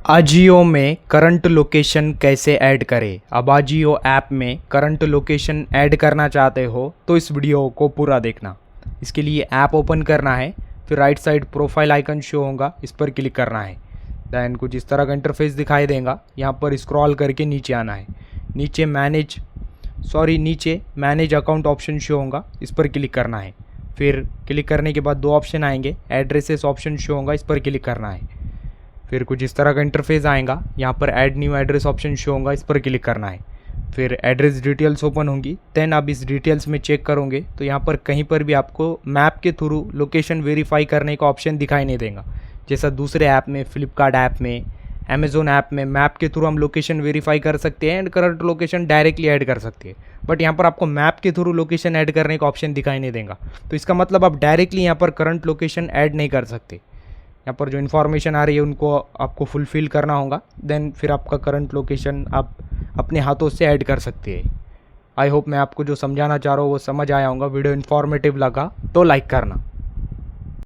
आजियो में current location कैसे add करें। अब आजियो ऐप में करंट लोकेशन ऐड करना चाहते हो तो इस वीडियो को पूरा देखना। इसके लिए ऐप ओपन करना है, फिर right side profile icon show होगा, इस पर क्लिक करना है। दैन कुछ इस तरह का इंटरफेस दिखाई देगा। यहाँ पर स्क्रॉल करके नीचे आना है। नीचे मैनेज अकाउंट ऑप्शन शो होगा, इस पर क्लिक करना है। फिर क्लिक करने के बाद दो ऑप्शन आएंगे, एड्रेसेस ऑप्शन शो होगा, इस पर क्लिक करना है। फिर कुछ इस तरह का इंटरफेस आएगा। यहाँ पर add new address option show होगा, इस पर क्लिक करना है। फिर एड्रेस डिटेल्स ओपन होंगी। देन आप इस डिटेल्स में चेक करोगे तो यहाँ पर कहीं पर भी आपको मैप के थ्रू लोकेशन वेरीफाई करने का ऑप्शन दिखाई नहीं देगा। जैसा दूसरे ऐप में, फ्लिपकार्ट ऐप में, अमेजोन ऐप में मैप के थ्रू हम लोकेशन वेरीफाई कर सकते हैं and current location directly add कर सकते हैं। बट यहाँ पर आपको मैप के थ्रू लोकेशन ऐड करने का ऑप्शन दिखाई नहीं देगा। तो इसका मतलब आप डायरेक्टली यहाँ पर करंट लोकेशन ऐड नहीं कर सकते। यहाँ पर जो इन्फॉर्मेशन आ रही है उनको आपको फुलफ़िल करना होगा। देन फिर आपका करंट लोकेशन आप अपने हाथों से ऐड कर सकते हैं। आई होप मैं आपको जो समझाना चाह रहा हूँ वो समझ आया होगा। वीडियो इन्फॉर्मेटिव लगा तो लाइक करना।